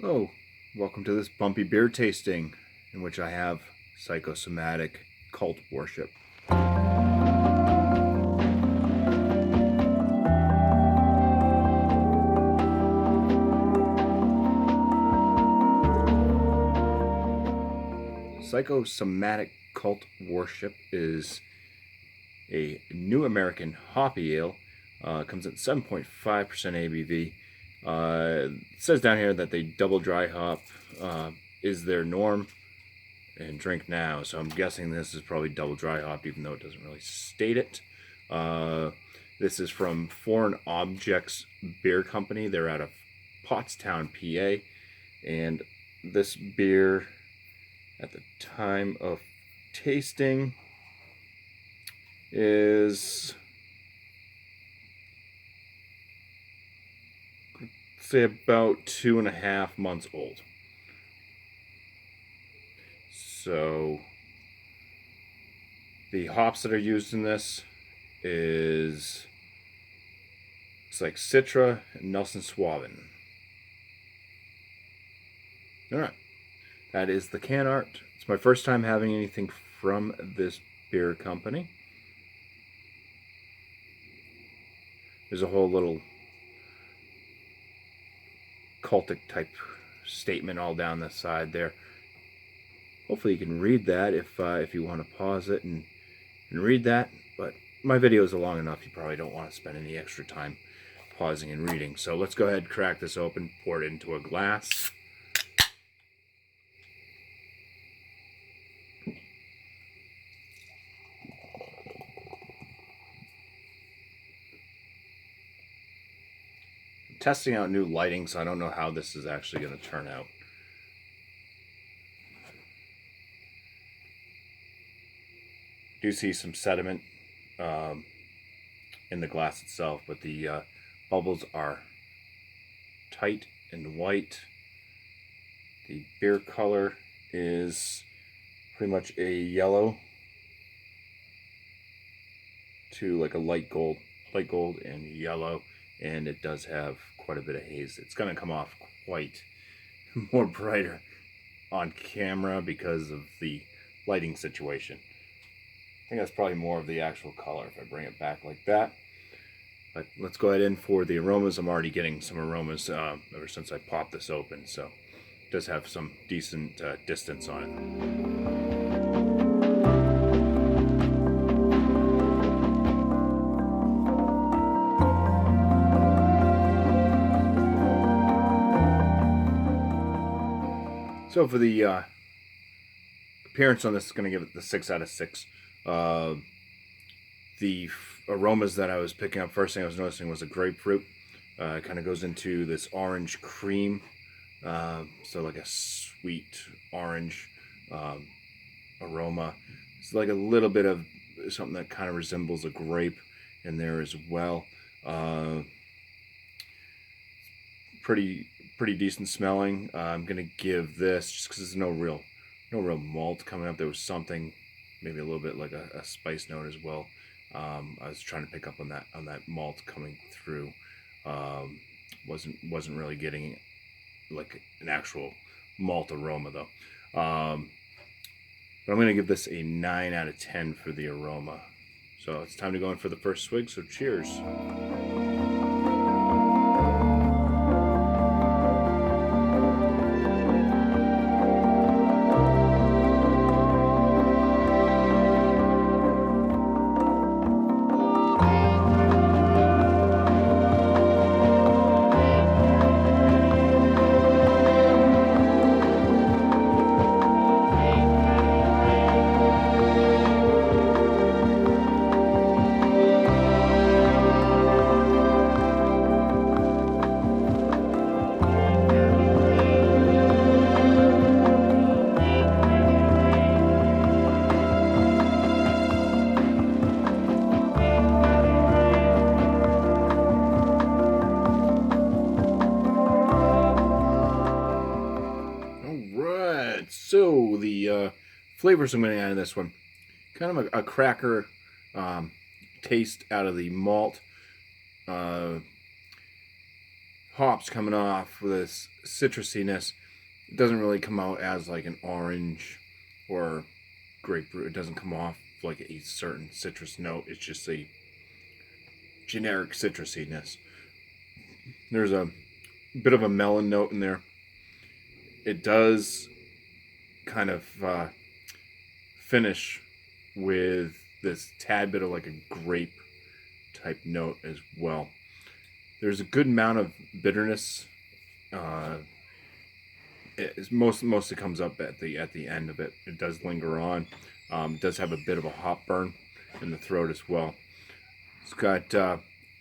Hello, welcome to this bumpy beer tasting in which I have Psychosomatic Cult Worship. Psychosomatic Cult Worship is a new American hoppy ale. Comes at 7.5% ABV. It says down here that they double dry hop is their norm and drink now. So I'm guessing this is probably double dry hop, even though it doesn't really state it. This is from Foreign Objects Beer Company. They're out of Pottstown, PA. And this beer, at the time of tasting, is, say, about 2.5 months old. So the hops that are used in this is, it's like Citra and Nelson Sauvin. All right, that is the can art. It's my first time having anything from this beer company. There's a whole little cultic type statement all down the side there. Hopefully you can read that if you want to pause it and read that. But my videos are long enough, you probably don't want to spend any extra time pausing and reading. So let's go ahead and crack this open, pour it into a glass. I'm testing out new lighting, so I don't know how this is actually going to turn out. Do see some sediment in the glass itself, but the bubbles are tight and white. The beer color is pretty much a yellow to like a light gold and yellow, and it does have quite a bit of haze. It's going to come off quite more brighter on camera because of the lighting situation. I think that's probably more of the actual color if I bring it back like that. But let's go ahead in for the aromas. I'm already getting some aromas ever since I popped this open, so it does have some decent distance on it. So for the appearance on this, is going to give it the 6 out of 6. The aromas that I was picking up, first thing I was noticing was a grapefruit. It kind of goes into this orange cream, so like a sweet orange aroma. It's like a little bit of something that kind of resembles a grape in there as well. Pretty decent smelling. I'm gonna give this, just because there's no real malt coming up. There was something, maybe a little bit like a spice note as well. I was trying to pick up on that malt coming through. Wasn't really getting like an actual malt aroma though. But I'm going to give this a 9 out of 10 for the aroma. So it's time to go in for the first swig. So cheers. So the flavors I'm going to add in this one, kind of a cracker taste out of the malt, hops coming off with this citrusiness. It doesn't really come out as like an orange or grapefruit. It doesn't come off like a certain citrus note. It's just a generic citrusiness. There's a bit of a melon note in there. It does kind of finish with this tad bit of like a grape type note as well. There's a good amount of bitterness. It mostly comes up at the end of it. It does linger on. It does have a bit of a hop burn in the throat as well. It's got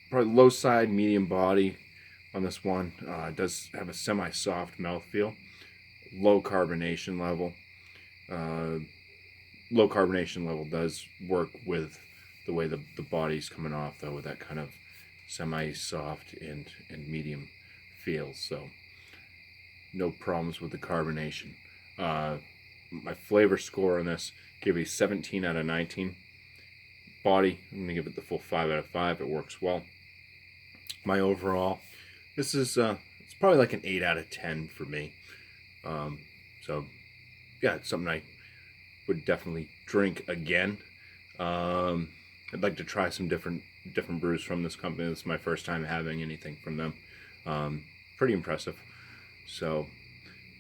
probably low side, medium body on this one. It does have a semi-soft mouthfeel. Low carbonation level. Low carbonation level does work with the way the body's coming off, though, with that kind of semi-soft and medium feel. So no problems with the carbonation. My flavor score on this gave a 17 out of 19. Body, I'm going to give it the full 5 out of 5. It works well. My overall, this is it's probably like an 8 out of 10 for me. So yeah, it's something I would definitely drink again. I'd like to try some different brews from this company. This is my first time having anything from them. Pretty impressive. So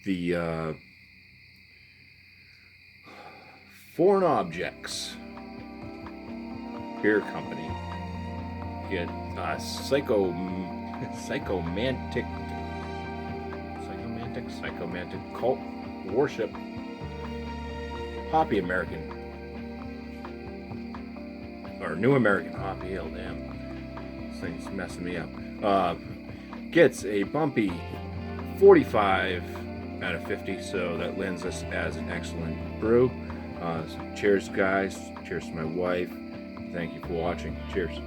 the Foreign Objects Beer Company get Psychomantic Cult Worship Hoppy American or New American Hoppy Ale. Damn, this thing's messing me up. Gets a BuMpY 45 out of 50, so that lands us as an excellent brew. So cheers, guys. Cheers to my wife. Thank you for watching. Cheers.